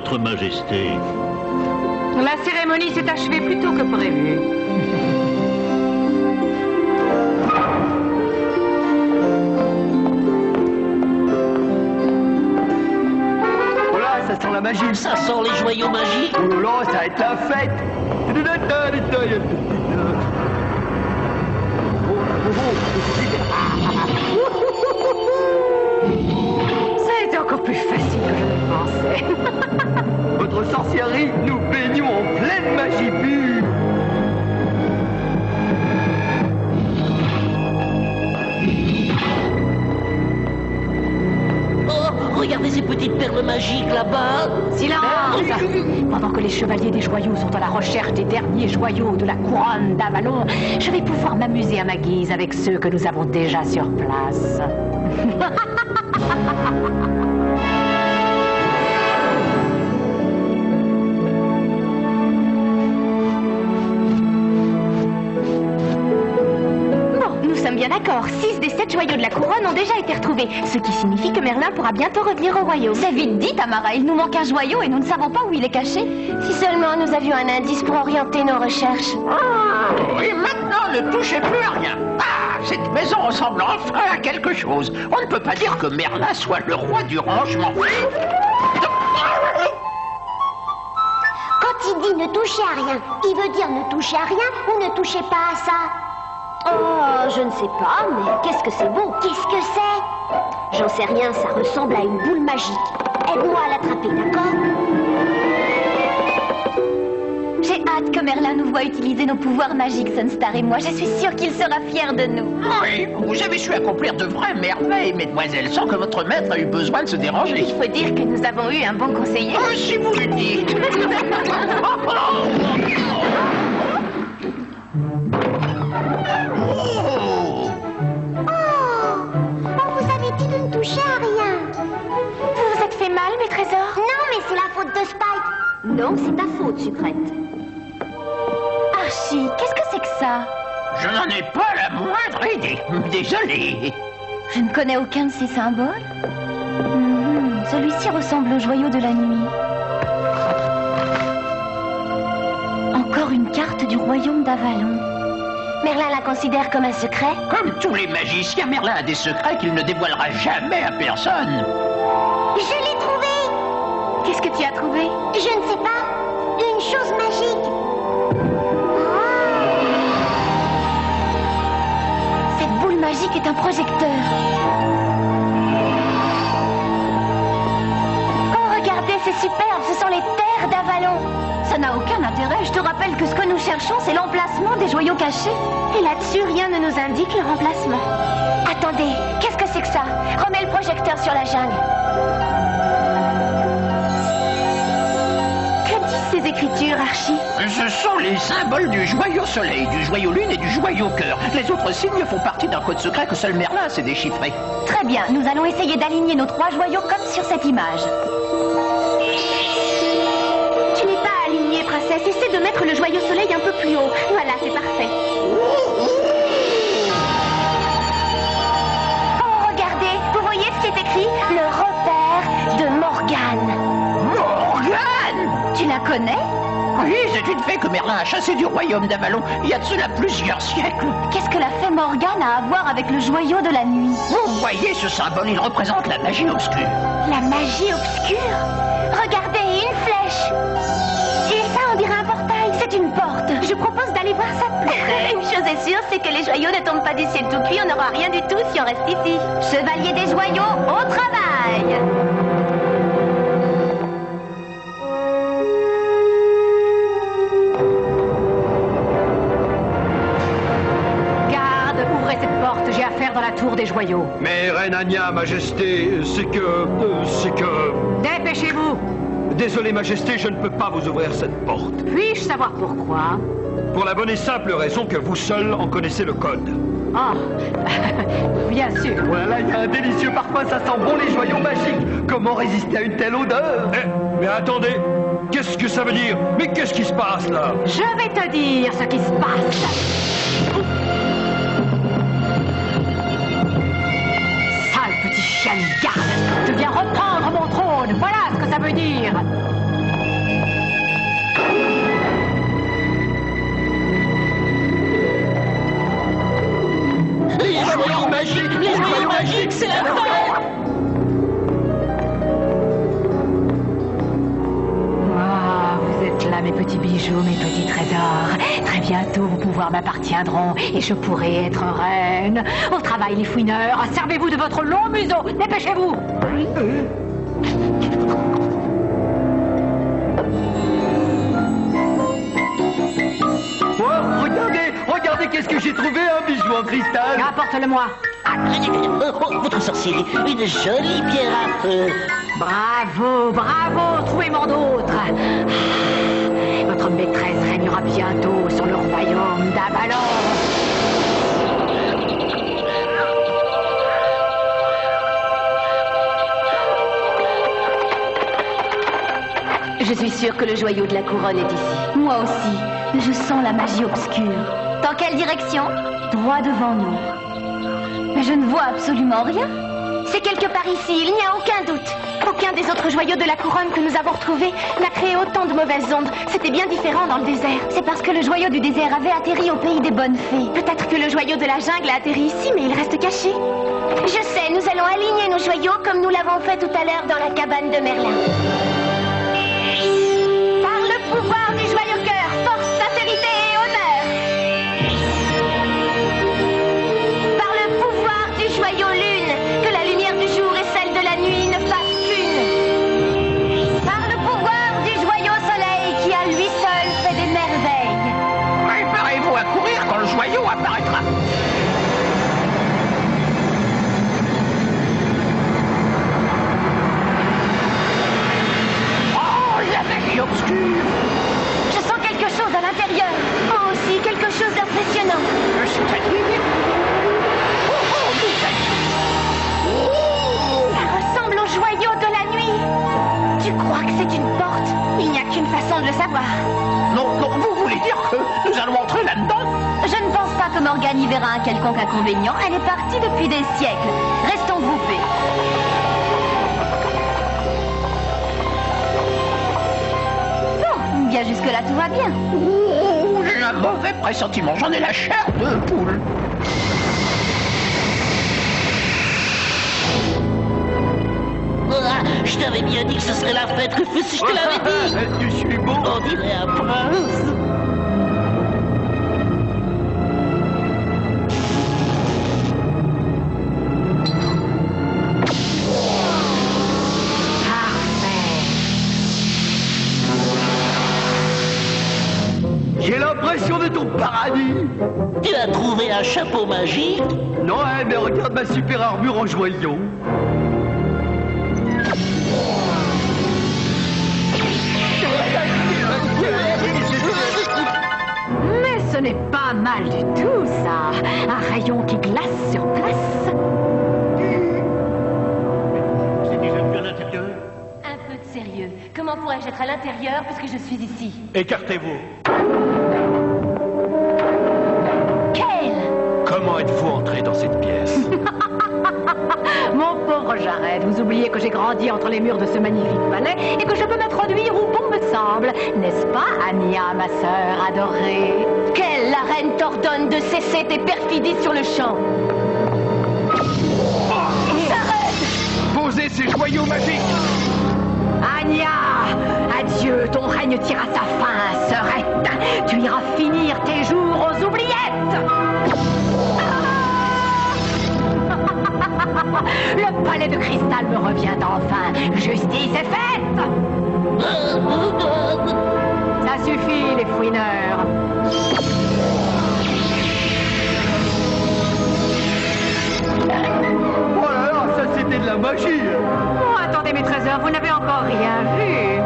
votre majesté. La cérémonie s'est achevée plus tôt que prévu. Ça sent la magie. Ça sent les joyaux magiques. Oh là là, ça va être la fête. Ça a été encore plus facile que je ne pensais. Votre sorcellerie, nous baignons en pleine magie pure. Regardez ces petites perles magiques là-bas. Silence! Pendant que les chevaliers des joyaux sont à la recherche des derniers joyaux de la couronne d'Avalon, je vais pouvoir m'amuser à ma guise avec ceux que nous avons déjà sur place. Bien d'accord, 6 des 7 joyaux de la couronne ont déjà été retrouvés, ce qui signifie que Merlin pourra bientôt revenir au royaume. C'est vite dit, Tamara, il nous manque un joyau et nous ne savons pas où il est caché. Si seulement nous avions un indice pour orienter nos recherches. Et maintenant, ne touchez plus à rien. Ah, cette maison ressemble enfin à quelque chose. On ne peut pas dire que Merlin soit le roi du rangement. Quand il dit ne touchez à rien, il veut dire ne touchez à rien ou ne touchez pas à ça? Oh, je ne sais pas, mais qu'est-ce que c'est beau? Qu'est-ce que c'est? J'en sais rien, ça ressemble à une boule magique. Aide-moi à l'attraper, d'accord? J'ai hâte que Merlin nous voie utiliser nos pouvoirs magiques, Sunstar et moi. Je suis sûre qu'il sera fier de nous. Oui, vous avez su accomplir de vraies merveilles, mesdemoiselles, sans que votre maître ait eu besoin de se déranger. Il faut dire que nous avons eu un bon conseiller. Oh, si vous le dites. On vous avait dit de ne toucher à rien. Vous vous êtes fait mal, mes trésors? Non, mais c'est la faute de Spike. Non, c'est ta faute, Sucrète. Archie, qu'est-ce que c'est que ça? Je n'en ai pas la moindre idée. Désolé. Je ne connais aucun de ces symboles. Celui-ci ressemble au joyau de la nuit. Encore une carte du royaume d'Avalon. Merlin la considère comme un secret? Comme tous les magiciens, Merlin a des secrets qu'il ne dévoilera jamais à personne. Je l'ai trouvé! Qu'est-ce que tu as trouvé? Je ne sais pas. Une chose magique. Cette boule magique est un projecteur. Oh, regardez, c'est superbe, ce sont les terres d'Avalon. Ça n'a aucun intérêt, je te rappelle que ce que nous cherchons, c'est l'emplacement des joyaux cachés. Et là-dessus, rien ne nous indique le remplacement. Attendez, qu'est-ce que c'est que ça? Remets le projecteur sur la jungle. Que disent ces écritures, Archie? Ce sont les symboles du joyau soleil, du joyau lune et du joyau cœur. Les autres signes font partie d'un code secret que seul Merlin sait déchiffrer. Très bien, nous allons essayer d'aligner nos 3 joyaux comme sur cette image. Tu n'es pas alignée, princesse. Essaie de mettre le joyau soleil un peu plus haut. Voilà, c'est parfait. Oh, regardez, vous voyez ce qui est écrit? Le repère de Morgane. Morgane! Tu la connais? Oui, c'est une fée que Merlin a chassée du royaume d'Avalon il y a de cela plusieurs siècles. Qu'est-ce que la fée Morgane a à voir avec le joyau de la nuit? Vous voyez ce symbole, il représente la magie obscure. La magie obscure? Regardez, une flèche. Et ça, on dirait un portail. C'est une porte. Je propose d'aller voir ça de plus près. Une chose est sûre, c'est que les joyaux ne tombent pas du ciel tout cuit. On n'aura rien du tout si on reste ici. Chevalier des joyaux, au travail! Garde, ouvrez cette porte, j'ai affaire dans la tour des joyaux. Mais Reine Anya, Majesté, c'est que... Dépêchez-vous! Désolé, Majesté, je ne peux pas vous ouvrir cette porte. Puis-je savoir pourquoi? Pour la bonne et simple raison que vous seul en connaissez le code. Ah, bien sûr. Voilà, il y a un délicieux parfum, ça sent bon les joyaux magiques. Comment résister à une telle odeur? Mais attendez, qu'est-ce que ça veut dire? Mais qu'est-ce qui se passe là? Je vais te dire ce qui se passe. Sale petit chien de garde, je viens reprendre mon trône, voilà ce que ça veut dire. C'est la fin. Vous êtes là, mes petits bijoux, mes petits trésors. Très bientôt, vos pouvoirs m'appartiendront et je pourrai être reine. Au travail, les fouineurs, servez-vous de votre long museau. Dépêchez-vous. Oh, regardez, qu'est-ce que j'ai trouvé, un bijou en cristal. Apporte-le-moi. Oh, votre sorcier, une jolie pierre à feu. Bravo, bravo, trouvez-moi d'autres. Votre maîtresse régnera bientôt sur le royaume d'Avalon. Je suis sûre que le joyau de la couronne est ici. Moi aussi. Je sens la magie obscure. Dans quelle direction? Droit devant nous. Mais je ne vois absolument rien. C'est quelque part ici, il n'y a aucun doute. Aucun des autres joyaux de la couronne que nous avons retrouvés n'a créé autant de mauvaises ondes. C'était bien différent dans le désert. C'est parce que le joyau du désert avait atterri au pays des bonnes fées. Peut-être que le joyau de la jungle a atterri ici, mais il reste caché. Je sais, nous allons aligner nos joyaux comme nous l'avons fait tout à l'heure dans la cabane de Merlin. Par le pouvoir du joyau cœur, force, sincérité et honneur. Par le pouvoir du joyau lune, que la lumière du jour et celle de la nuit ne fassent qu'une. Par le pouvoir du joyau soleil qui à lui seul fait des merveilles. Préparez-vous à courir quand le joyau apparaîtra. Oh, la magie obscure. Je sens quelque chose à l'intérieur. Moi aussi, quelque chose d'impressionnant. C'est-à-dire... Oh, Ça ressemble au joyau de la nuit. Tu crois que c'est une porte? Il n'y a qu'une façon de le savoir. non, vous voulez dire que nous allons entrer là-dedans? Je ne pense pas que Morgane y verra un quelconque inconvénient. Elle est partie depuis des siècles. Restons groupés. Bon, bien jusque-là, tout va bien. Oh, j'ai un mauvais pressentiment, j'en ai la chair de poule. Ah, je t'avais bien dit que ce serait la fête, Rufus, je te l'avais dit. Est-ce que je suis beau? On dirait un prince. J'ai l'impression d'être au paradis. Tu as trouvé un chapeau magique? Non, mais regarde ma super armure en joyau. Mais ce n'est pas mal du tout, ça. Un rayon qui glace sur place. C'est déjà vu à l'intérieur? Un peu de sérieux. Comment pourrais-je être à l'intérieur puisque je suis ici? Écartez-vous. Kale! Comment êtes-vous entré dans cette pièce? Mon pauvre Jared, vous oubliez que j'ai grandi entre les murs de ce magnifique palais et que je peux m'introduire où bon me semble. N'est-ce pas, Anya, ma sœur adorée? Kale, la reine t'ordonne de cesser tes perfidies sur le champ. Posez ces joyaux magiques. Anya, adieu, ton règne tire à sa fin, sœurette. Tu iras finir tes jours aux oubliettes. Le palais de cristal me revient enfin. Justice est faite. Ça suffit, les fouineurs. Oh là là, ça c'était de la magie. Oh, attendez, mes trésors, vous n'avez encore rien vu.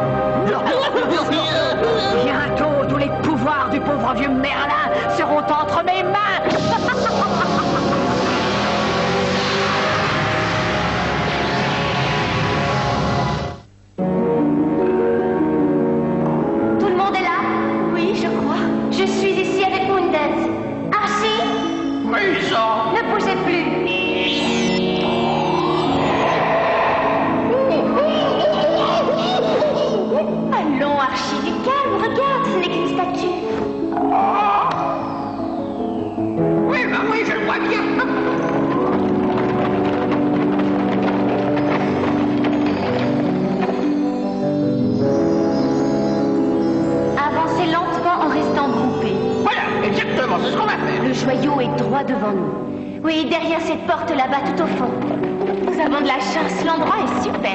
Bientôt, tous les pouvoirs du pauvre vieux Merlin seront entre mes mains. Tout le monde est là? Oui, je crois. Je suis ici avec Moondance. Archie, Maison. ne bougez plus. Allons, Archie, du calme, regarde, ce n'est qu'une statue. Oui, je le vois bien. Le joyau est droit devant nous. Oui, derrière cette porte là-bas, tout au fond. Nous avons de la chance, l'endroit est super.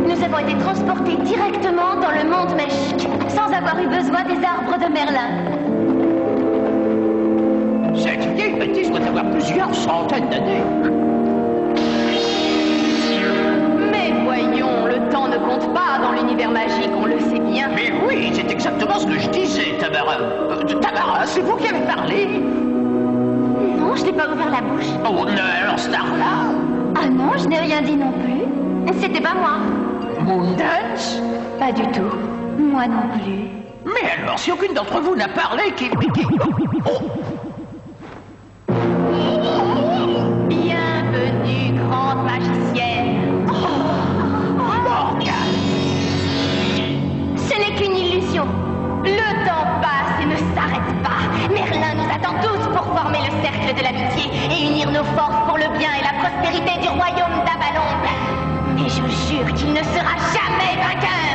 Nous avons été transportés directement dans le monde magique, sans avoir eu besoin des arbres de Merlin. Cette vieille bêtise doit avoir plusieurs centaines d'années. Mais voyons, le temps ne compte pas dans l'univers magique, on le sait bien. Mais oui, c'est exactement ce que je disais, Tamara. Tamara, c'est vous qui avez parlé? Non, je n'ai pas ouvert la bouche. Oh non, alors Starla? Ah non, je n'ai rien dit non plus. C'était pas moi. Moondance? Pas du tout. Moi non plus. Mais alors, si aucune d'entre vous n'a parlé, qui... Oh. Bienvenue, grande magicienne. Morgane! Ce n'est qu'une illusion. Le temps passe et ne s'arrête pas. Merlin nous attend tous pour former le cercle de l'amitié et unir nos forces pour le bien et la prospérité du royaume d'Avalon. Et je jure qu'il ne sera jamais vainqueur.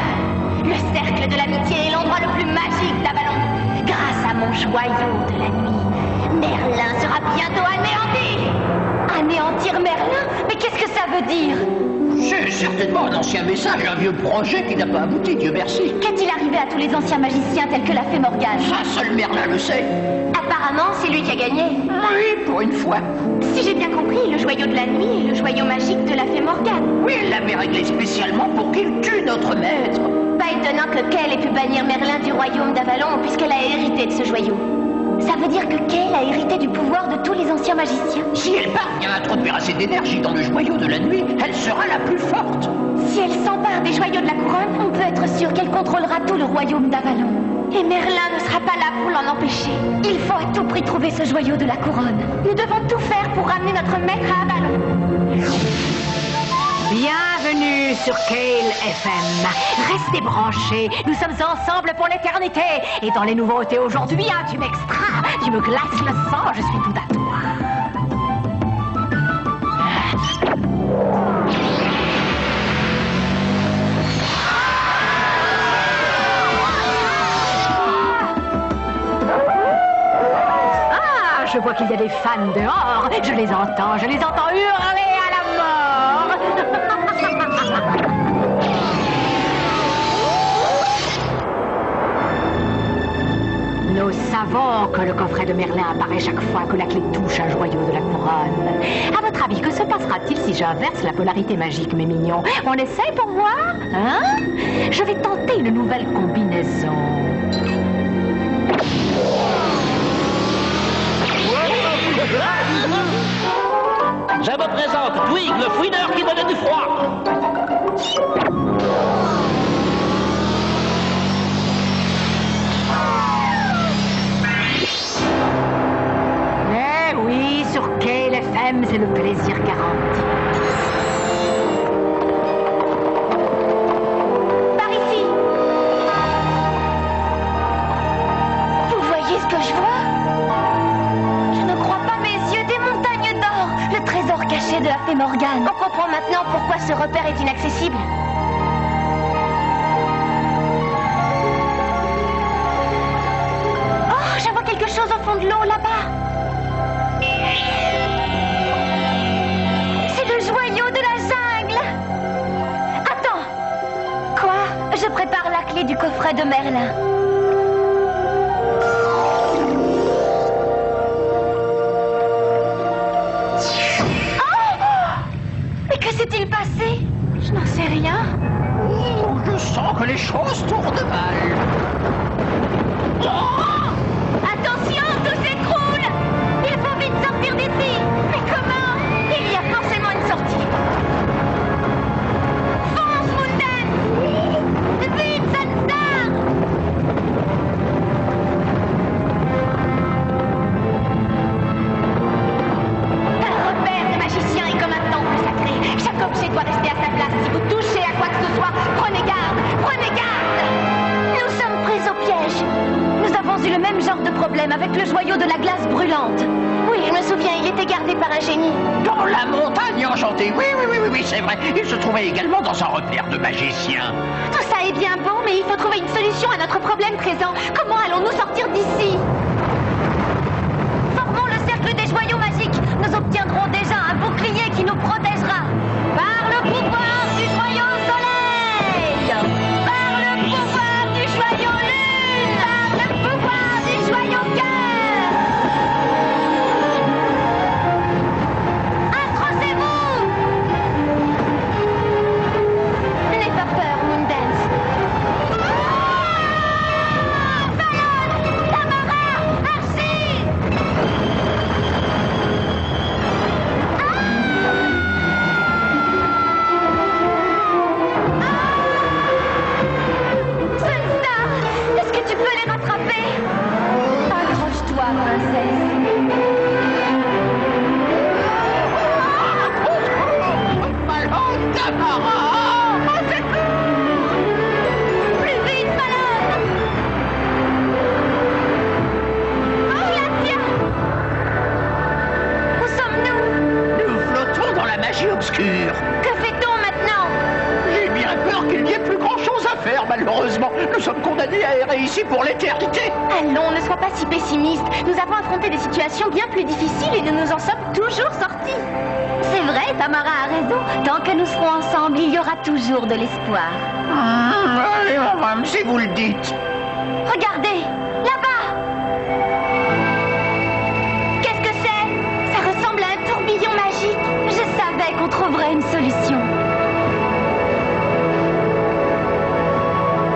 Le cercle de l'amitié est l'endroit le plus magique d'Avalon. Grâce à mon joyau de la nuit, Merlin sera bientôt anéanti. Anéantir Merlin? Mais qu'est-ce que ça veut dire? C'est certainement un ancien message, un vieux projet qui n'a pas abouti, Dieu merci. Qu'est-il arrivé à tous les anciens magiciens tels que la fée Morgane? Ça, seul Merlin le sait. Apparemment, c'est lui qui a gagné. Oui, pour une fois. Si j'ai bien compris, le joyau de la nuit est le joyau magique de la fée Morgane. Oui, elle l'avait réglé spécialement pour qu'il tue notre maître. Pas étonnant que Kale ait pu bannir Merlin du royaume d'Avalon puisqu'elle a hérité de ce joyau. Ça veut dire que Kale a hérité du pouvoir de tous les anciens magiciens. Si elle parvient à introduire assez d'énergie dans le joyau de la nuit, elle sera la plus forte. Si elle s'empare des joyaux de la couronne, on peut être sûr qu'elle contrôlera tout le royaume d'Avalon. Et Merlin ne sera pas là pour l'en empêcher. Il faut à tout prix trouver ce joyau de la couronne. Nous devons tout faire pour ramener notre maître à Avalon. Bienvenue sur Kale FM. Restez branchés, nous sommes ensemble pour l'éternité. Et dans les nouveautés aujourd'hui, un tube extra. Tu me glaces le sang, je suis tout à toi. Ah, je vois qu'il y a des fans dehors. Je les entends hurler à la mort. Nous savons que le coffret de Merlin apparaît chaque fois que la clé touche un joyau de la couronne. À votre avis, que se passera-t-il si j'inverse la polarité magique, mes mignons? On essaye pour voir? Hein? Je vais tenter une nouvelle combinaison. Je vous présente Twig, le fouineur qui donnait du froid. Eh oui, sur Kale FM, c'est le plaisir garanti. Par ici. Vous voyez ce que je vois? Je ne crois pas mes yeux, des montagnes d'or. Le trésor caché de la fée Morgane. On comprend maintenant pourquoi ce repère est inaccessible. Oh, je vois quelque chose au fond de l'eau, là-bas. C'est le joyau de la jungle. Attends. Quoi? Je prépare la clé du coffret de Merlin. Mais que s'est-il passé? Je n'en sais rien. Oh, je sens que les choses tournent mal. Attention, tout s'écroule! Il faut vite sortir d'ici! Mais comment? Il y a forcément une sortie. Fonce, Moondance! Vite, Sunstar! Un repère de magicien est comme un temple sacré. Chaque objet doit rester à sa place. Si vous touchez à quoi que ce soit, prenez garde! Prenez garde! Nous sommes pris au piège. Nous avons avons eu le même genre de problème avec le joyau de la glace brûlante. Oui, je me souviens, il était gardé par un génie. Dans la montagne enchantée, oui, c'est vrai. Il se trouvait également dans un repère de magiciens. Tout ça est bien beau, mais il faut trouver une solution à notre problème présent. Comment allons-nous sortir d'ici? Formons le cercle des joyaux magiques. Nous obtiendrons déjà un bouclier qui nous protégera. Par le pouvoir du joyau soleil. Par le pouvoir du joyau lune. Par le pouvoir du joyau cœur. Accrochez-vous. N'aie pas peur, Moondance. Fallon, Tamara, Archie. Sunstar, est-ce que tu peux les rattraper? Accroche-toi, princesse. Ballon Tamara! Plus vite, Fallon. Oh, la tiens! Où sommes-nous? Nous flottons dans la magie obscure. Que fait-on maintenant? J'ai bien peur qu'il n'y ait plus grand-chose à faire, malheureusement. Nous sommes condamnés à errer ici pour l'éternité. Allons, ne sois pas si pessimiste. Nous avons affronté des situations bien plus difficiles et nous nous en sommes toujours sortis. C'est vrai, Tamara a raison. Tant que nous serons ensemble, il y aura toujours de l'espoir. Allez, madame, si vous le dites. Regardez, là-bas. Qu'est-ce que c'est? Ça ressemble à un tourbillon magique. Je savais qu'on trouverait une solution.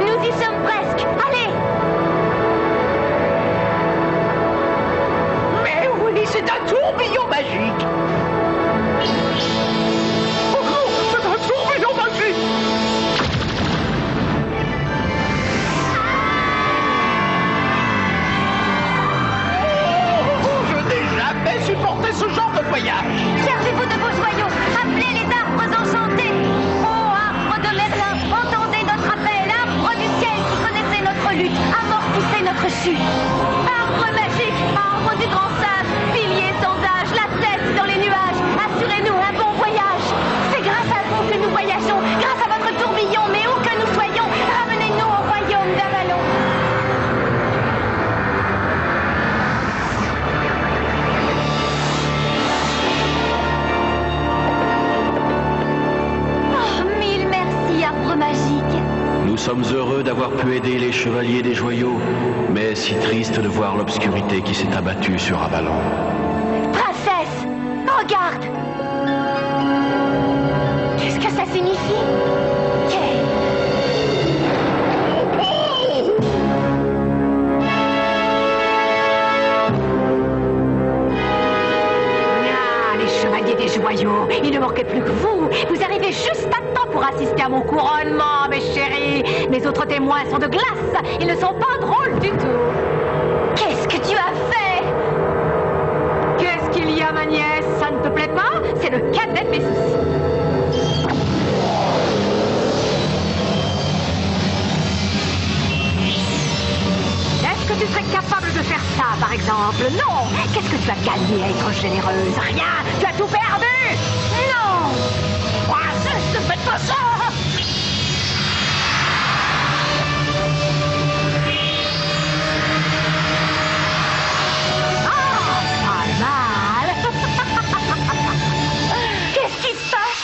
Nous y sommes presque. Allez! Mais oui, c'est un tourbillon magique. Oh non, c'est un tourbillon magique. Oh, je n'ai jamais supporté ce genre de voyage. Servez-vous de vos joyaux. Appelez les arbres enchantés. Oh, arbre de Merlin, entendez notre appel. Arbre du ciel qui connaissez notre lutte. Amortissez notre chute. Arbre magique, arbre du grand sage. Pilier sans âge, la tête dans les nuages. Assurez-nous un bon voyage. C'est grâce à vous que nous voyageons, grâce à votre tourbillon, mais où que nous soyons, ramenez-nous au royaume d'Avalon. Oh, mille merci, arbre magique. Nous sommes heureux d'avoir pu aider les chevaliers des joyaux, mais si triste de voir l'obscurité qui s'est abattue sur Avalon. Princesse, regarde! Qu'est-ce que ça signifie? Ah, les chevaliers des joyaux, il ne manquait plus que vous. Vous arrivez juste à temps pour assister à mon couronnement, mes chéris. Mes autres témoins sont de glace. Ils ne sont pas drôles du tout. Qu'est-ce que tu as fait? Qu'est-ce qu'il y a, ma nièce? Ça ne te plaît pas? C'est le cadet de mes soucis. Est-ce que tu serais capable de faire ça, par exemple? Non. Qu'est-ce que tu as gagné à être généreuse? Rien. Tu as tout perdu. Non. Princesse, ne faites pas ça. Pas mal. Qu'est-ce qui se passe?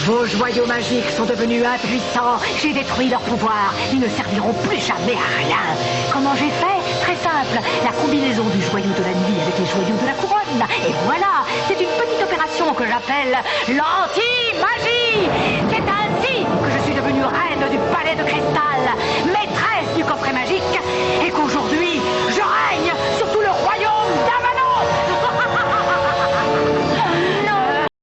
Vos joyaux magiques sont devenus impuissants. J'ai détruit leur pouvoir. Ils ne serviront plus jamais à rien. Comment j'ai fait? Très simple. La combinaison du joyau de la nuit avec les joyaux de la couronne. Et voilà, c'est une petite opération que j'appelle l'anti-magie. C'est ainsi que je suis devenue reine du palais de cristal, maîtresse du coffret magique, et qu'aujourd'hui,